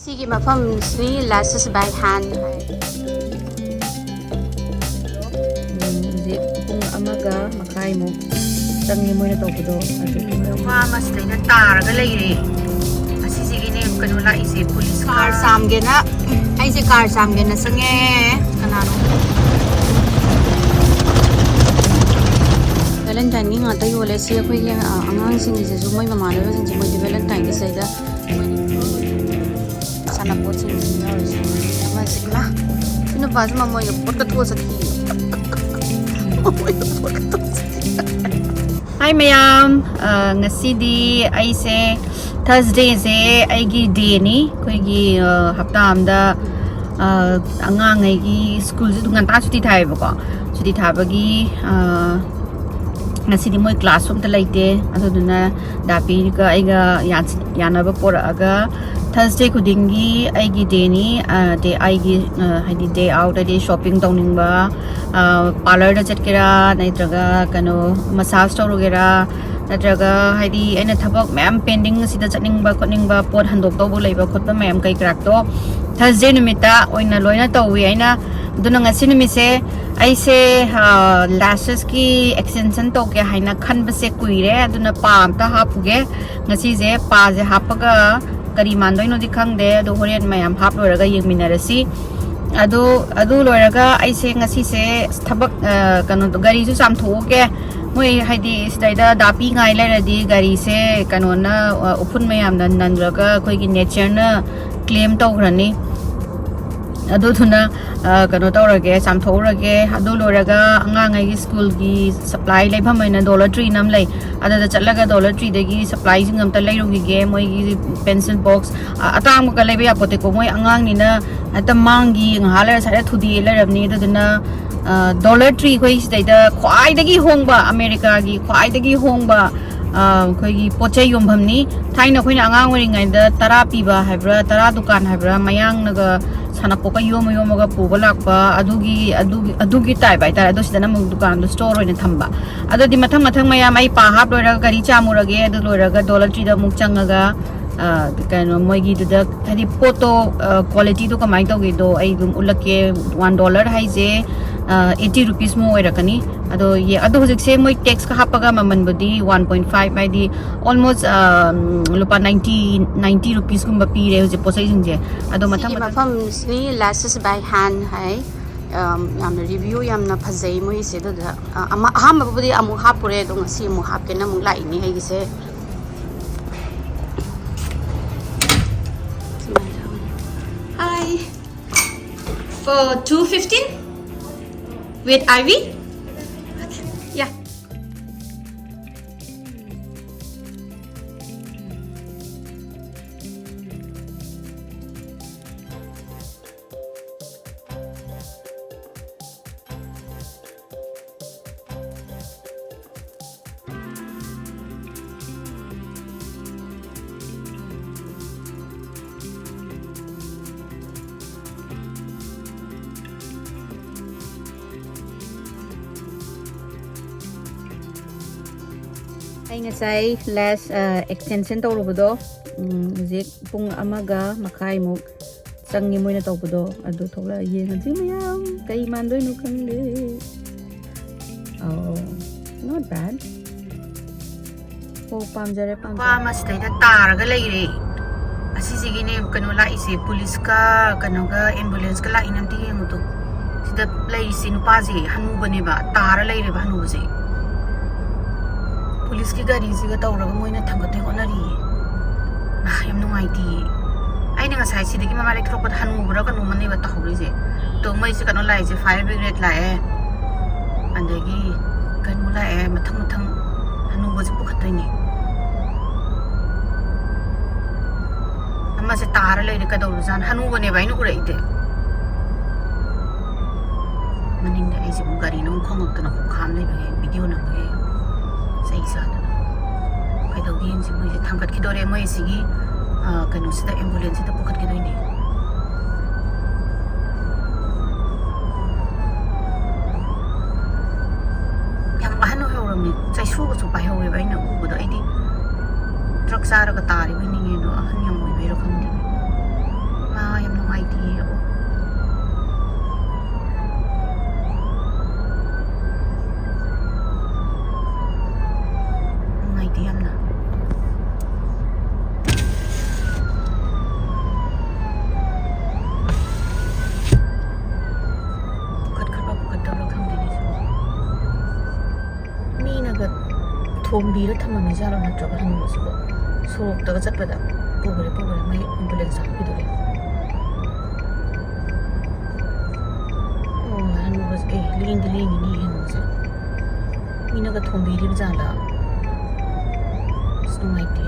Sigi mafam ni lashes by hand. Hꯧꯖꯤꯛ ꯄꯨꯡ ꯑꯃꯒ ꯃꯈꯥꯏꯃꯨꯛ ꯆꯪꯉꯤ ꯃꯣꯏꯅ ꯇꯧꯕꯗꯣ ꯑꯗꯨꯒꯤ ꯅꯨꯄꯥ ꯑꯃꯁꯤꯗꯩꯅ ꯇꯥꯔꯒ ꯂꯩꯔꯦ. ꯑꯁꯤꯁꯤꯒꯤꯅꯦ ꯀꯩꯅꯣ ꯂꯥꯛꯏꯁꯦ ꯄꯨꯂꯤꯁ ꯀꯥꯔ ꯆꯥꯝꯒꯦꯅ ꯑꯩꯁꯦ ꯀꯥꯔ ꯆꯥꯝꯒꯦꯅ ꯆꯪꯉꯦ. ꯀꯅꯥꯅꯣ? ꯚꯦꯂꯦꯟꯇꯥꯏꯟꯒꯤ ꯉꯥꯛꯇ ꯌꯣꯜꯂꯦ. ꯁꯤ ꯑꯩꯈꯣꯏꯒꯤ ꯑꯉꯥꯡꯁꯤꯡꯒꯤꯁꯤꯁꯨ ꯃꯣꯏ ꯃꯃꯥꯟꯅꯕꯁꯤꯡꯁꯦ ꯃꯣꯏꯗꯤ ꯚꯦꯂꯦꯟꯇꯥꯏꯟꯒꯤ ꯁꯤꯗꯩꯗ ꯁꯥꯟꯅꯄꯣꯠꯁꯤꯡꯁꯤ ꯌꯥꯎꯔꯤꯁꯦ. ꯑꯃꯁꯤ ꯏꯃꯥ ꯁꯤ ꯅꯨꯄꯥꯁꯤ ꯃꯃꯣꯏꯒ ꯄꯣꯠꯀ ꯊꯣꯛꯑ ꯆꯠꯈꯤ. Hi mayam, ngasidi aise Thursday se aigi day ni koigi hafta amda angang aigi school se dungan ta chuti thai ba ko chuti thabagi ngasidi moi classroom ta laite aduna dapi ka aiga yanaba poraga Thursday kudingi aigi day ni day aigi haidi day out adi shopping tawningba parlor da chatkera naitraga kano massage tawrogera natraga haidi aina thabak ma'am pending sida chatningba khotningba pot handok tawbo leiba khotba ma'am kai krak to Thursday numita oina loina tawwi aina duna ngasi numise aise lashes ki extension tawke haina khanba se kuire aduna pa amta hapuge ngasi je pa je hapaga kari mandoi no dikhangde do horen mayam hap loraga yengminarasi adu loraga aise ngasi se thabak kano gari su samthoke moi haidi sidaida dapi ngai leradi gari se kano na upun mayam nan nanraga khoi gi nature na claim tawgrani adu thuna kano tawrage samthorage adu loraga angangai gi school gi supply leibham aina dollar tree nam lei adada chatlaga dollar tree dagi supply sing am ta leirogi ge moi gi pencil box atang ka leiba ya pote ko moi angang ni na ata mangi nghalar sare thudi lerabni aduna dollar tree khoi sidaida khwai dagi hongba america gi khwai dagi hongba khoi gi pochai yombham ni thaina khoina angang ori ngai da tara piba haibra tara dukan haibra mayang naga sanapoka yomaga puba lakpa adugi tai bai tara do sidana mung dukan do store oina thamba adodi mathang mayam ai pa hap loiraga gari chamurage adu loiraga dollar tree da muk changaga kano moigi da hadi photo quality to kamai togi do ai dum ulake $1 haije 80 rupees mo oirakani ado ye ado hojik se moi tax ka hapaga maman bodi 1.5 by the almost lupa 90 rupees gumba pire hoje posai jingje ado mathang mafam ni lashes by hand hai yamna review yamna phajai moi se da ama aham bodi amu hapure do ngasi mu hapke na mu lai ni hai gi se hi for 215 with Ivy? Okay. Yeah. Ay ngasay lash extension tawrubado hujik pung amaga makai muk changi moina tawbado adu thokla yengaji mayam kai mandoi no khangde oh not bad oh pamjare pa masdaida taraga leire asisigi ne kano laise police ka kano ga ambulance ka lainam ti yengudo sida laise nupaji hanu bane ba tara leire ba hanu se Police ki gari siga tawraga moina thangate honari na yam nungai ti aina ngasai sidigi mama lek thropat hanu bura ka numani ba tahuri je to mai se kanu lai je fire brigade lae andagi kanu lae mathang hanu ba je pukhatai ni amma se tara leire ka dawru jan hanu bane bai nu urai te maning de ai je gari nong khongok ta na kham le ba video na ba sai sa da kai dau yin si moi thamkat ki dore moi sigi kanu sida ambulance ta pukhat ki doi ni yang mahanu heuram ni chai su ko chu pai howe bai na u bodo ai di truck sara ka tari wi ni do han yang moi be ro kham di ꯊꯣꯝꯕꯤꯔ ꯊꯝꯃꯝꯃꯤꯖꯥꯠꯂꯣ ꯅꯠꯇ꯭ꯔꯒ ꯍꯟꯅꯨꯕꯁꯤꯕꯣ ꯁꯣꯔꯣꯛꯇꯒ ꯆꯠꯄꯗ ꯄꯨꯈ꯭ꯔꯦ ꯃꯩ ambulance ꯆꯠꯄꯤꯗꯣꯔꯦ ꯑꯣ ꯍꯟꯅꯨꯕꯁꯦ ꯂꯦꯡꯗꯤ ꯂꯦꯡꯉꯤꯅꯤ ꯍꯟꯅꯨꯕꯁꯦ ꯃꯤꯅꯒ ꯊꯣꯝꯕꯤꯔꯤꯕ ꯖꯥꯠꯂ ꯑꯁ ꯅꯨꯡꯉꯥꯏꯇꯦ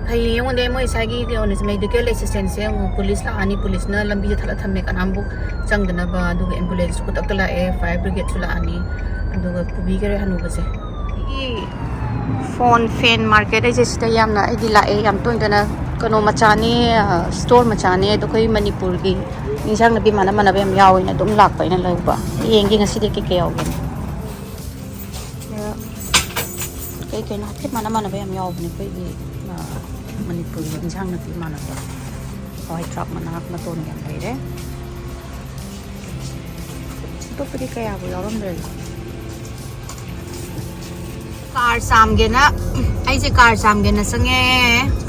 ꯍꯌꯦꯡ ꯌꯦꯡꯉꯣꯟꯗꯦ ꯃꯣꯏ ꯏꯁꯥꯒꯤ ꯀꯩꯅꯣꯁꯦ ꯃꯦꯗꯤꯀꯦꯜ ꯑꯦꯁꯤꯁꯇꯦꯟꯁꯦ ꯑꯃꯨꯛ ꯄꯨꯂꯤꯁ ꯂꯥꯛꯑꯅꯤ ꯄꯨꯂꯤꯁꯅ ꯂꯝꯕꯤꯗ ꯊꯠꯂ ꯊꯝꯃꯦ ꯀꯅꯥꯝꯕꯨ ꯆꯪꯗꯅꯕ ꯑꯗꯨꯒ ꯑꯦꯝꯕꯨꯂꯦꯟꯁ ꯈꯨꯗꯛꯇ ꯂꯥꯛꯑꯦ ꯐꯥꯌꯔ ꯕ꯭ꯔꯤꯒꯦꯗꯁꯨ ꯂꯥꯛꯑꯅꯤ ꯑꯗꯨꯒ ꯄꯨꯕꯤꯈꯔꯦ ꯍꯟꯅꯨꯕꯁꯦ ꯐꯣꯟ ꯐꯦꯟ ꯃꯥꯔꯀꯦꯠ ꯍꯥꯏꯁꯦ ꯁꯤꯗ ꯌꯥꯝꯅ ꯑꯩꯗꯤ ꯂꯥꯛꯑꯦ ꯌꯥꯝ ꯇꯣꯏꯅ ꯀꯩꯅꯣ ꯃꯆꯥꯅꯤ ꯁ꯭ꯇꯣꯔ ꯃꯆꯥꯅꯤ ꯑꯗꯣ ꯑꯩꯈꯣꯏ ꯃꯅꯤꯄꯨꯔꯒꯤ ꯏꯟꯁꯥꯡ ꯅꯥꯄꯤ ꯃꯥꯟꯅꯕ ꯌꯥꯝ ꯌꯥꯎꯋꯦꯅ ꯑꯗꯨꯝ ꯂꯥꯛꯄ ꯑꯩꯅ ꯂꯧꯕ ꯌꯦꯡꯒꯦ ꯉꯁꯤꯗꯤ ꯀꯩ ꯌꯥꯎꯒꯦꯅ ꯀꯩꯅꯣ ꯍꯥꯏꯐꯦꯠ ꯃꯥꯟꯅꯕ ꯌꯥꯝ ꯌꯥꯎꯕꯅꯦ ꯑꯩꯈꯣꯏꯒꯤ ꯃꯅꯤꯄꯨꯔꯒꯤ ꯏꯟꯁꯥꯡ ꯅꯥꯄꯤ ꯃꯥꯟꯅꯕ ꯍꯋꯥꯏ ꯊ꯭ꯔꯥꯛ ꯃꯇꯣꯟ ꯌꯥꯝ ꯂꯩꯔꯦ ꯑꯇꯣꯞꯄꯗꯤ ꯀꯌꯥꯕꯨ ꯌꯥꯎꯔꯝꯗ꯭ꯔꯦꯗ ꯀꯥꯔ ꯆꯥꯝꯒꯦꯅ ꯑꯩꯁꯦ ꯀꯥꯔ ꯆꯥꯝꯒꯦꯅ ꯆꯪꯉꯦ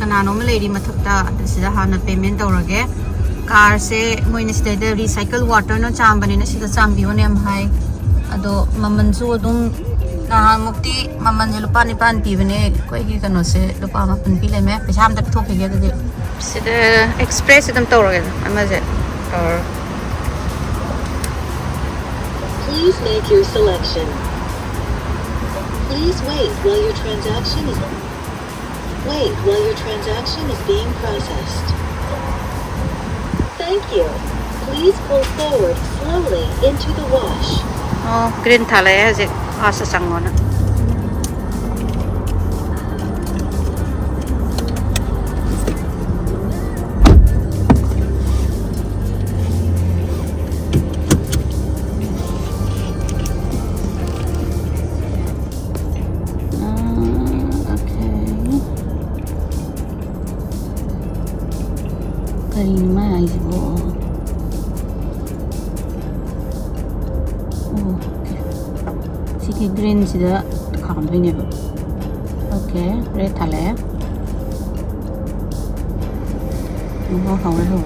ꯀꯅꯥꯅꯣꯝꯃ ꯂꯩꯔꯤ ꯃꯊꯛꯇ ꯁꯤꯗ ꯍꯥꯟꯅ ꯄꯦꯃꯦꯟ ꯇꯧꯔꯒꯦ ꯀꯥꯔꯁꯦ ꯃꯣꯏꯅ ꯁꯤꯗꯩꯗ ꯔꯤꯁꯥꯏꯀꯜ ꯋꯥꯇꯔꯅ ꯆꯥꯝꯕꯅꯤꯅ ꯁꯤꯗ ꯆꯥꯝꯕꯤꯌꯣꯅ ꯌꯥꯝ ꯍꯥꯏ ꯑꯗꯣ ꯃꯃꯜꯁꯨ ꯑꯗꯨꯝ ꯅꯍꯥꯟꯃꯨꯛꯇꯤ ꯃꯃꯜꯁꯦ ꯂꯨꯄꯥ 9 ꯄꯤꯕꯅꯦ ꯑꯩꯈꯣꯏꯒꯤ ꯀꯩꯅꯣꯁꯦ ꯂꯨꯄꯥ 9 ꯄꯤ ꯂꯩꯃꯦ ꯄꯩꯁꯥ ꯑꯝꯇ ꯄꯤꯊꯣꯛꯈꯤꯒꯦ ꯑꯗꯨꯗꯤ ꯁꯤꯗ ꯑꯦꯛꯁꯄ꯭ꯔꯦꯁ ꯑꯗꯨꯝ ꯇꯧꯔꯒꯦ ꯑꯃꯁꯦ Please make your selection. Please wait while your transaction is being processed. Thank you. Please pull forward slowly into the wash. Oh, green thalay hajik asa sangona. Kari mai sibo. Siki green sida khamdoineba. Okay, red thale. Ho hawre ho.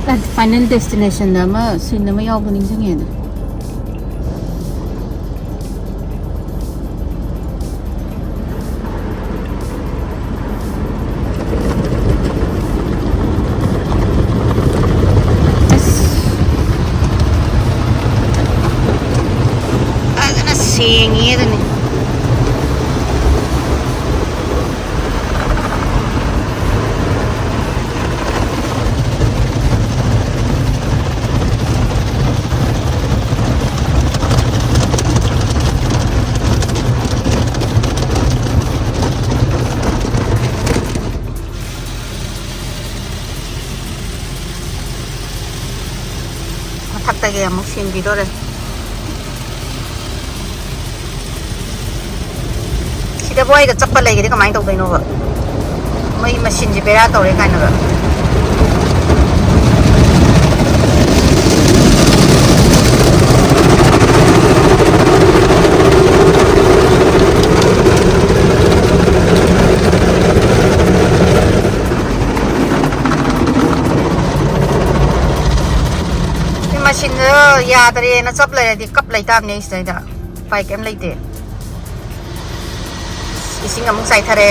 That final destination nama sinama yaw buning sangena. Seeing it and mathaktage amuk sinbidore sida boy ga chappal legidi kamai tawdaino ba mai machine je bera tawre kaina ba machine ya dare na chap lai di kap lai tam ne isda pai kem leite ising amuk sai thare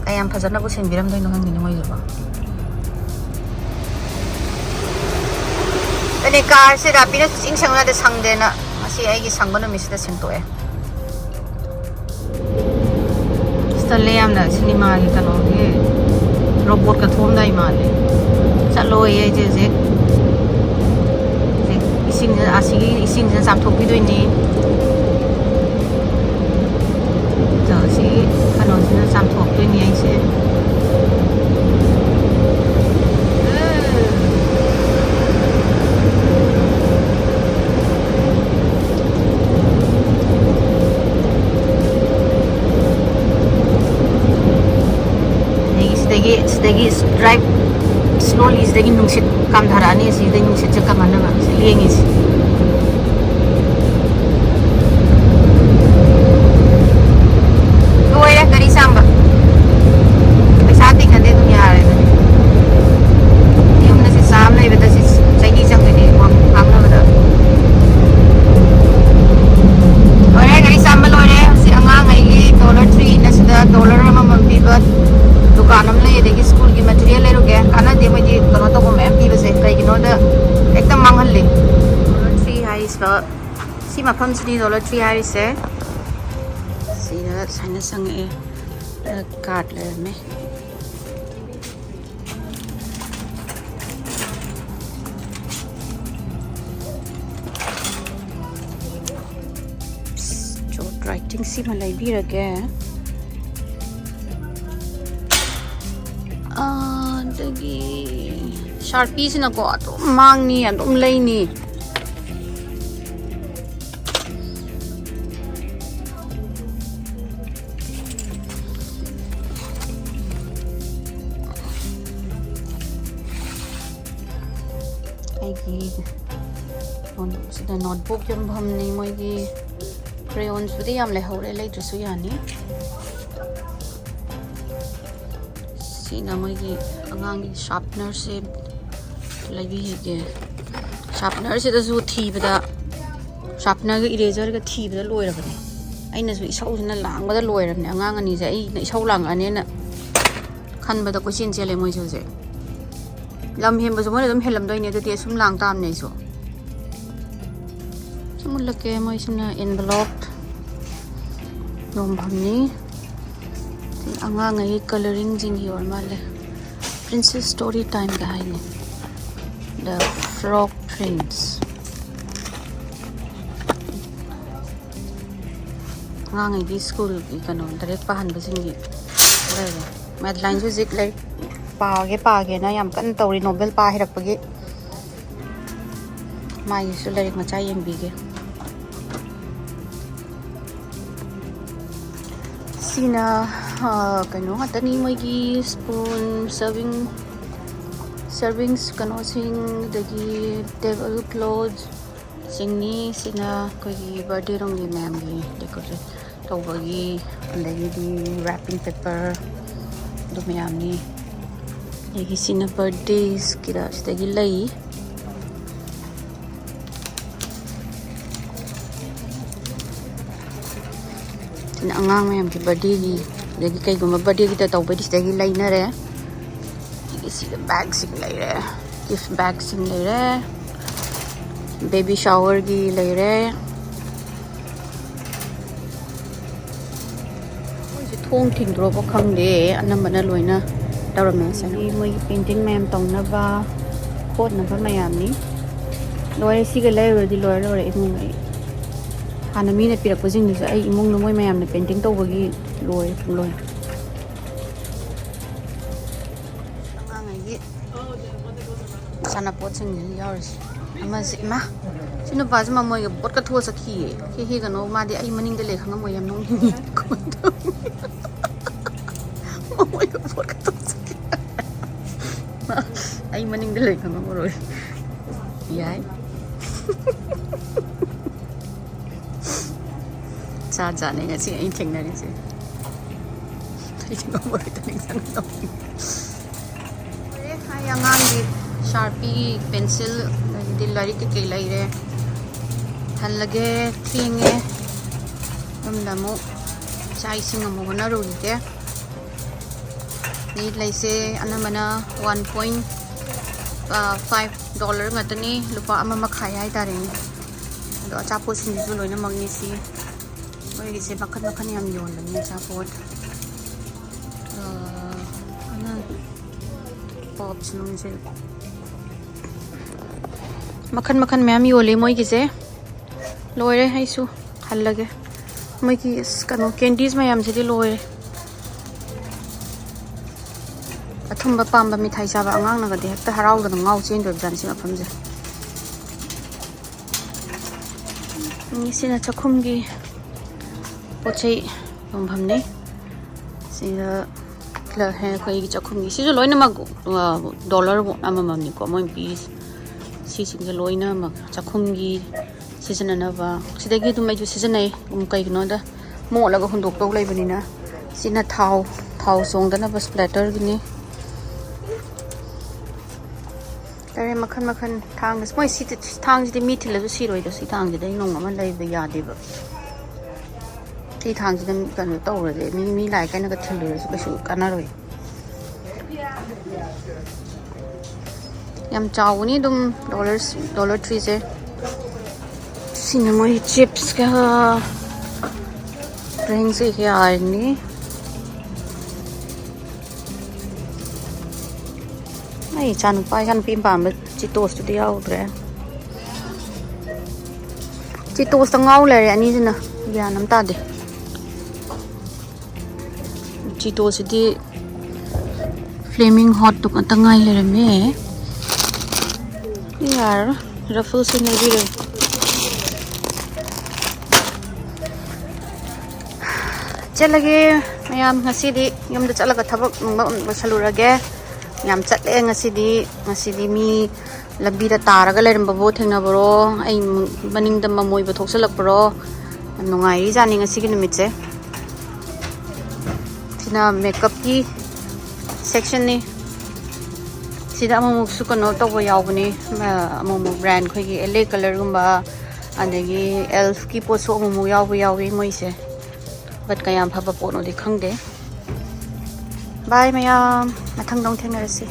kayam phajana bu senbiram doi nong ni moi ba ani car se rapina sing sangna de sangde na asi ai gi sangbana mi sida sentoe stalle amna cinema gi kano ge robot ka thom dai male chalo ye je ising jam thok bi doini so si kano sin jam thok doini ai se sidagi drive slowly sidagi nungsit kam dharani sidagi nungsit je kam anna si liengi si loya gari samba si mafamsini $3 harise sida saina sange card le me jot writing si malai birage dagi Sharpie sina ko ato mangni adum leini sida notebook yam bhamni moigi crayons budi yam le hore le drusu yani sina moigi angangi sharpener se lagi hege sharpener se da su thibada sharpener ga eraser ga thibada loirabane aina su isau sina langbada loirabne angang ani je ai na isau lang ane na khanbada ko chin chele moi je lam hem ba mo dum helam doi ne de te sum lang tam nei so mulake moi sina envelope nom bhamni anga ngai coloring jing hi or male princess story time ga haine the frog prince anga ngai di school ki kano direct pahan ba jing gi math line ju zik lai pa ge na yam kan tori novel pa hirak pagi mai su lai macha yem bi ge sina kano hatani moigi spoon servings kano sing dagi table clothes singni sina kogi birthday rong gi ma'am gi decorate tawbagi dagi di wrapping paper do ma'am ni dagi sina birthdays kira dagi lai angang mayam ki birthday gi dagi kai guma birthday ki ta tawbai dis dagi laina re isi bag sing lai re gift bag sing lai re baby shower gi lai re oi se thong thing dro ba khang de anamana loina tawrame sa ni moi painting mayam tong na ba khot na ba mayam ni loi si ga lai ro di loi ro re imung ai hana mi na pirak pajing ni ai imong no moi mayam na painting tawbagi loi angai gi sana pot sing ni yours ama zima sino ba jama moi pot ka tho sakhi he ga no ma de ai maning de le khanga moi yam nong ni ko to moi ko pot ka tho sakhi ai maning de le khanga mo roi yai cha cha ne nga si ai thing na ni se thai thing mo ri ta ning sang no re hai angang di sharpie pencil di lari ke lai re than lage thinge damo chai sing mo na ru ni ke ni lai se anamana $1.5 ngatani lupa ama makhai ai ta re do chapo sing ju loina magni si moi gi se bakhan yam yon la ni chapot ana pop snum se makhan ma'am yole moi gi se loire hai su hal lage moi gi kano candies mayam se di loire athumba pamba mithai chaba angang na ga de hekta harau da ngau chen do jan si afam je ni sina chakhum gi pochei yom bhamne sida la he khoi gi chakhum gi si jo loina ma dollar bo amam ni ko moi piece si sing ge loina ma chakhum gi season na ba sida gi tu mai ju season nei kai no da mo la ga hundok to lai bani na sina thau song da na ba splatter gi ni tare makhan thang moi si thang ji mi thila ju si roi da si thang ji dai nong ma lai ba ya de ba si thang ji da kan to ro de mi lai kai na ga thil ro su ka su kana roi yam chaw ni dum $3 se Sini mo chips ka drinks here ni. Ay, chan pim Cheetos tu dia udre. Cheetos tang ngau le ani jina. Ya nam ta de. Cheetos di flaming hot tu kan tangai le me. Yar, ruffles ni bi re. Chalage mayam ngasidi yum da chalaga thabak salurage yam chatle ngasidi mi labi da taraga lerim babo thengna bro ai maning da mamoi ba thoksalak bro nungai ri jani ngasigi numitse sina makeup ki section ni sida amamuk su kano tawba yawbani amamuk brand khoi gi LA color gumba adagi elf ki poso amamuk yawi moise but kayam phaba pono di khangde bye mayam mathang dong thengarasi